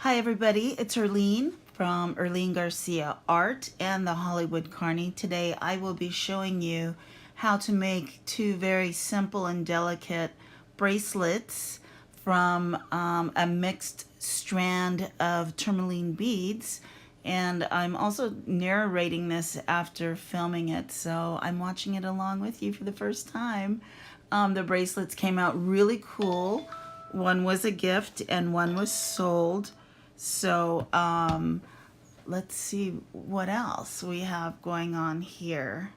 Hi everybody, it's Erlene from Erlene Garcia Art and the Hollywood Carney. Today I will be showing you how to make two very simple and delicate bracelets from a mixed strand of tourmaline beads. And I'm also narrating this after filming it, so I'm watching it along with you for the first time. The bracelets came out really cool. One was a gift and one was sold. So let's see what else we have going on here.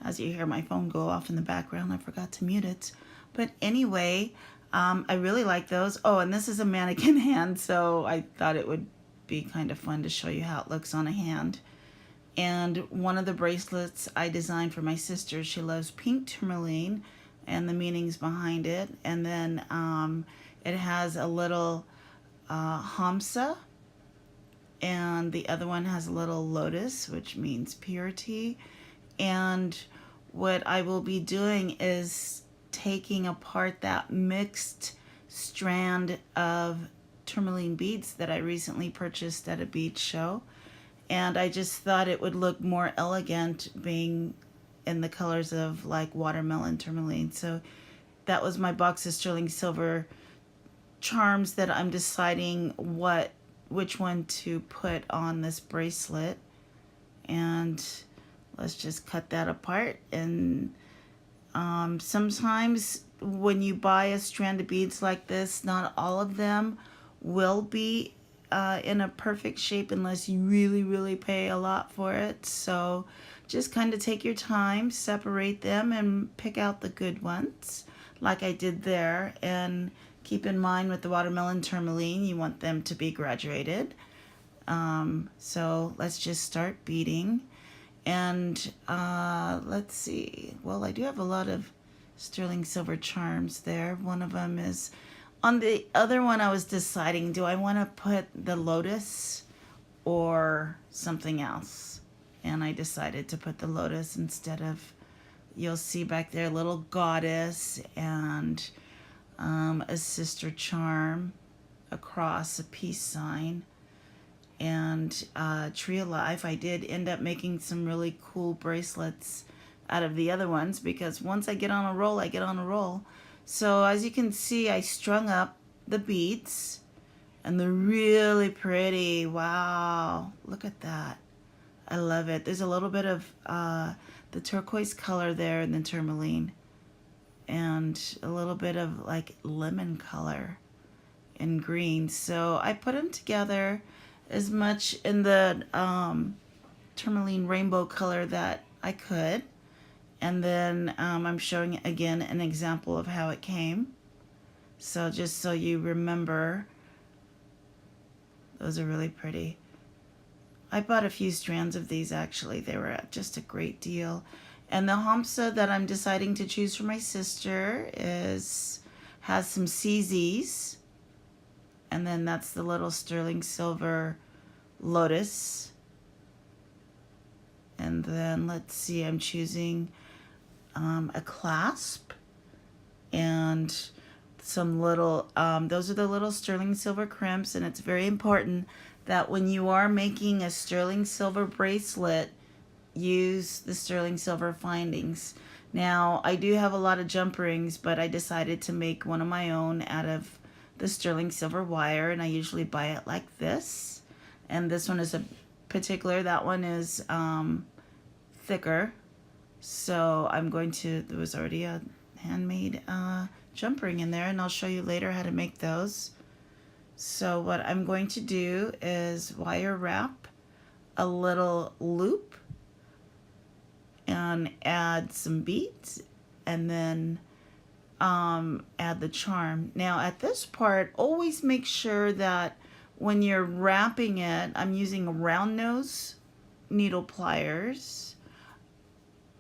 As you hear my phone go off in the background, I forgot to mute it. But anyway, I really like those. Oh, and this is a mannequin hand, so I thought it would be kind of fun to show you how it looks on a hand. And one of the bracelets I designed for my sister, she loves pink tourmaline and the meanings behind it. And then it has a little Hamsa, and the other one has a little lotus, which means purity. And what I will be doing is taking apart that mixed strand of tourmaline beads that I recently purchased at a bead show. And I just thought it would look more elegant being in the colors of like watermelon tourmaline. So that was my box of sterling silver charms that I'm deciding which one to put on this bracelet. And let's just cut that apart. And sometimes when you buy a strand of beads like this, not all of them will be in a perfect shape unless you really pay a lot for it. So just kind of take your time, separate them, and pick out the good ones like I did there. And keep in mind with the watermelon tourmaline, you want them to be graduated. So let's just start beading. And let's see. Well, I do have a lot of sterling silver charms there. One of them is on the other one. I was deciding, do I want to put the lotus or something else? And I decided to put the lotus instead of, you'll see back there, a little goddess and a sister charm across a peace sign, and tree of life. I did end up making some really cool bracelets out of the other ones because once I get on a roll, I get on a roll. So as you can see, I strung up the beads and they're really pretty. Wow, look at that. I love it. There's a little bit of the turquoise color there in the tourmaline, and a little bit of like lemon color and green. So I put them together as much in the tourmaline rainbow color that I could. And then I'm showing again an example of how it came. So just so you remember, those are really pretty. I bought a few strands of these actually. They were just a great deal. And the Hamsa that I'm deciding to choose for my sister has some CZs. And then that's the little sterling silver lotus. And then let's see, I'm choosing a clasp and some little, those are the little sterling silver crimps. And it's very important that when you are making a sterling silver bracelet, use the sterling silver findings. Now, I do have a lot of jump rings, but I decided to make one of my own out of the sterling silver wire, and I usually buy it like this. And this one is a particular, that one is thicker. So I'm going to, there was already a handmade jump ring in there, and I'll show you later how to make those. So what I'm going to do is wire wrap a little loop and add some beads, and then add the charm. Now at this part, always make sure that when you're wrapping it, I'm using round nose needle pliers,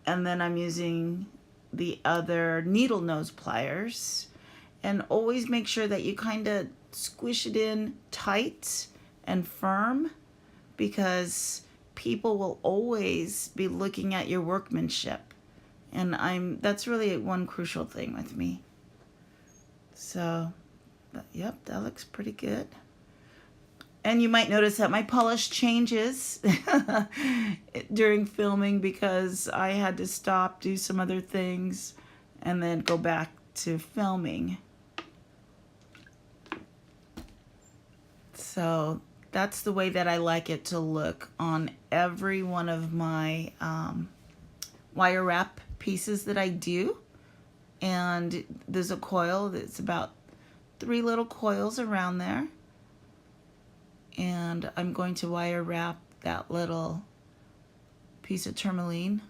and then I'm using the other needle nose pliers, and always make sure that you kind of squish it in tight and firm, because people will always be looking at your workmanship, and that's really one crucial thing with me. So yep, that looks pretty good. And you might notice that my polish changes during filming because I had to stop, do some other things, and then go back to filming. So that's the way that I like it to look on every one of my wire wrap pieces that I do. And there's a coil that's about 3 little coils around there. And I'm going to wire wrap that little piece of tourmaline.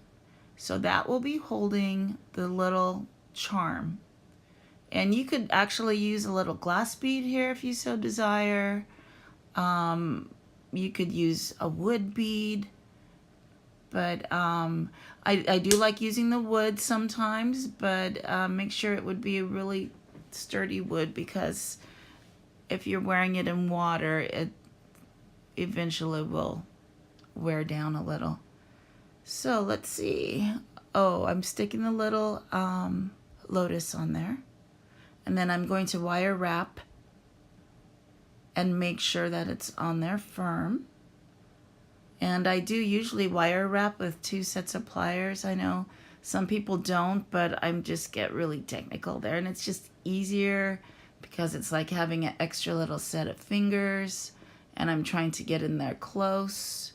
So that will be holding the little charm. And you could actually use a little glass bead here if you so desire. You could use a wood bead. But I do like using the wood sometimes, but make sure it would be a really sturdy wood, because if you're wearing it in water, it eventually will wear down a little. So let's see. Oh, I'm sticking the little lotus on there. And then I'm going to wire wrap and make sure that it's on there firm. And I do usually wire wrap with 2 sets of pliers. I know some people don't, but I'm just get really technical there. And it's just easier because it's like having an extra little set of fingers. And I'm trying to get in there close.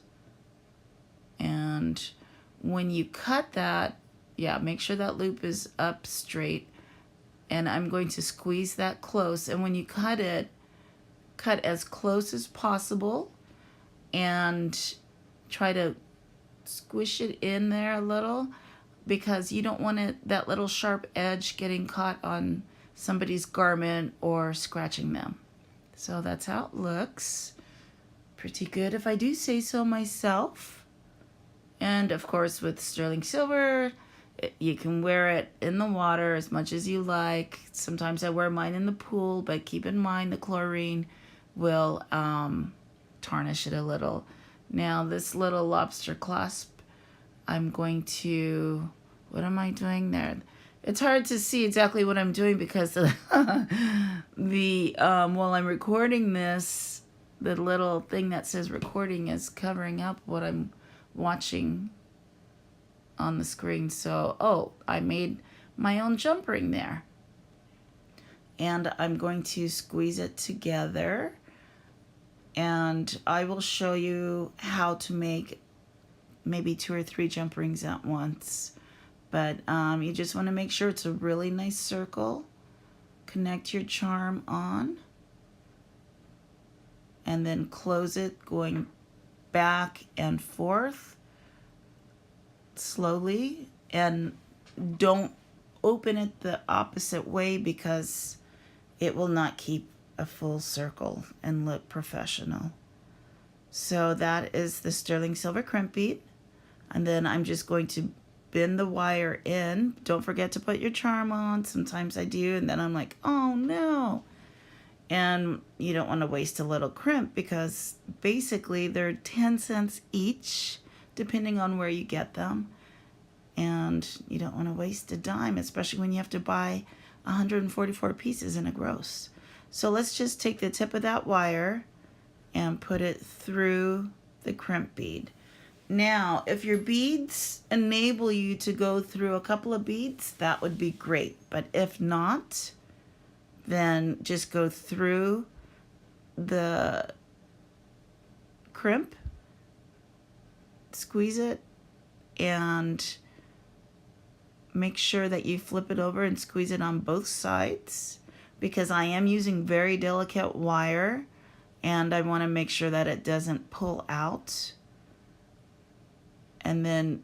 And when you cut that, yeah, make sure that loop is up straight. And I'm going to squeeze that close. And when you cut it, cut as close as possible and try to squish it in there a little, because you don't want it, that little sharp edge getting caught on somebody's garment or scratching them. So that's how it looks. Pretty good if I do say so myself. And of course with sterling silver, you can wear it in the water as much as you like. Sometimes I wear mine in the pool, but keep in mind the chlorine will tarnish it a little. Now this little lobster clasp, I'm going to, what am I doing there? It's hard to see exactly what I'm doing because the while I'm recording this, the little thing that says recording is covering up what I'm watching on the screen. So, oh, I made my own jump ring there. And I'm going to squeeze it together. And I will show you how to make maybe 2 or 3 jump rings at once. But you just want to make sure it's a really nice circle. Connect your charm on. And then close it going back and forth slowly. And don't open it the opposite way because it will not keep a full circle and look professional. So that is the sterling silver crimp bead. And then I'm just going to bend the wire in. Don't forget to put your charm on. Sometimes I do, and then I'm like, oh no. And you don't want to waste a little crimp because basically they're 10 cents each, depending on where you get them. And you don't want to waste a dime, especially when you have to buy 144 pieces in a gross. So let's just take the tip of that wire and put it through the crimp bead. Now, if your beads enable you to go through a couple of beads, that would be great. But if not, then just go through the crimp, squeeze it, and make sure that you flip it over and squeeze it on both sides, because I am using very delicate wire and I want to make sure that it doesn't pull out. And then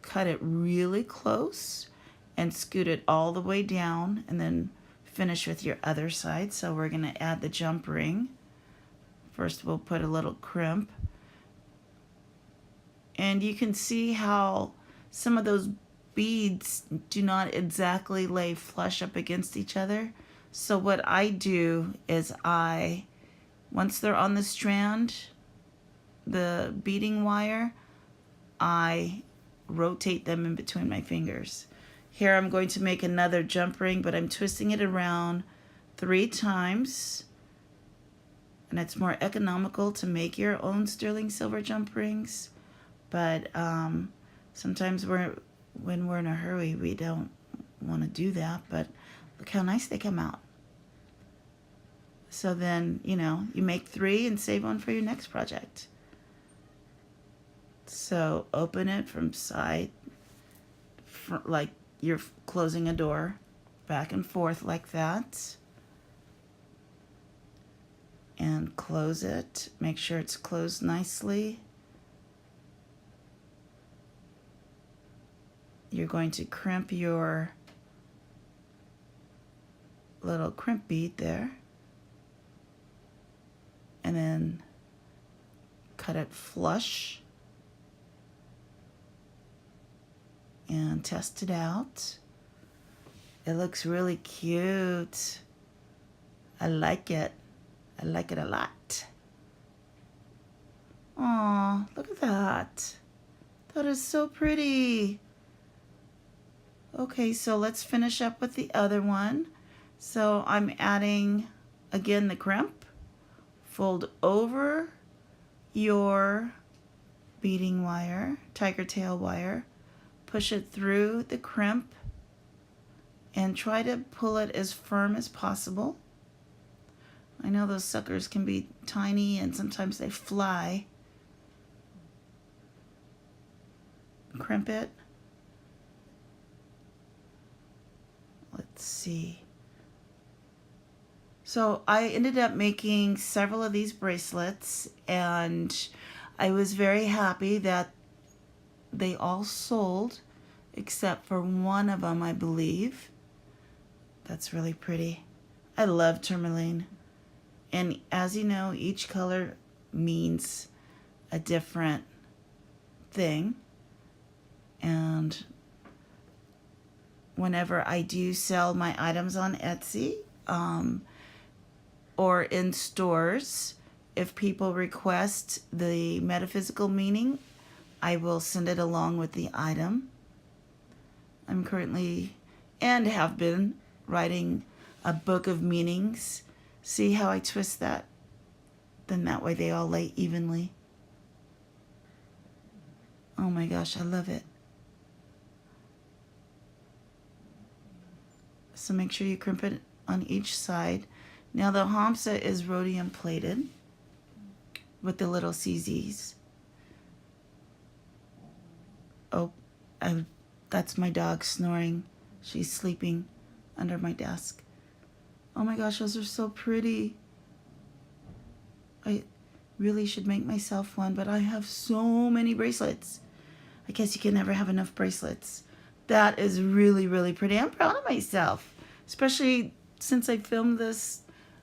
cut it really close and scoot it all the way down, and then finish with your other side. So we're going to add the jump ring. First we'll put a little crimp. And you can see how some of those beads do not exactly lay flush up against each other. So what I do is once they're on the strand, the beading wire, I rotate them in between my fingers. Here I'm going to make another jump ring, but I'm twisting it around 3 times. and it's more economical to make your own sterling silver jump rings. But sometimes when we're in a hurry, we don't want to do that. But look how nice they come out. So then, you know, you make 3 and save one for your next project. So open it from side, like you're closing a door, back and forth like that. And close it. Make sure it's closed nicely. You're going to crimp your little crimp bead there. And then cut it flush. And test it out. It looks really cute. I like it. I like it a lot. Aw, look at that. That is so pretty. Okay, so let's finish up with the other one. So I'm adding, again, the crimp. Fold over your beading wire, tiger tail wire. Push it through the crimp and try to pull it as firm as possible. I know those suckers can be tiny and sometimes they fly. Crimp it. Let's see. So I ended up making several of these bracelets, and I was very happy that they all sold except for one of them, I believe. That's really pretty. I love tourmaline. And as you know, each color means a different thing. And whenever I do sell my items on Etsy or in stores, if people request the metaphysical meaning, I will send it along with the item. I'm currently, and have been, writing a book of meanings. See how I twist that? Then that way they all lay evenly. Oh my gosh, I love it. So make sure you crimp it on each side. Now the hamsa is rhodium plated with the little CZs. Oh, that's my dog snoring. She's sleeping under my desk. Oh my gosh, those are so pretty. I really should make myself one, but I have so many bracelets. I guess you can never have enough bracelets. That is really, really pretty. I'm proud of myself, especially since I filmed this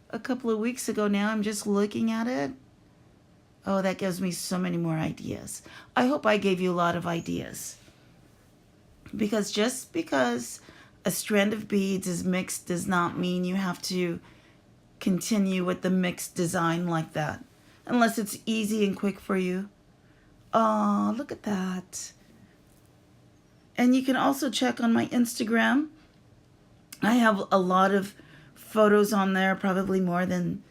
a couple of weeks ago now. I'm just looking at it. Oh, that gives me so many more ideas. I hope I gave you a lot of ideas. Because just because a strand of beads is mixed does not mean you have to continue with the mixed design like that. Unless it's easy and quick for you. Oh, look at that. And you can also check on my Instagram. I have a lot of photos on there, probably more than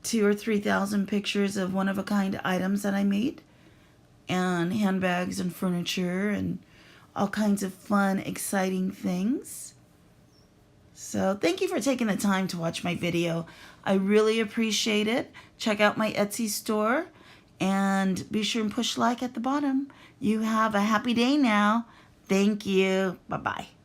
2,000 or 3,000 pictures of one-of-a-kind items that I made. And handbags and furniture and all kinds of fun, exciting things. So thank you for taking the time to watch my video. I really appreciate it. Check out my Etsy store and be sure and push like at the bottom. You have a happy day now. Thank you. Bye-bye.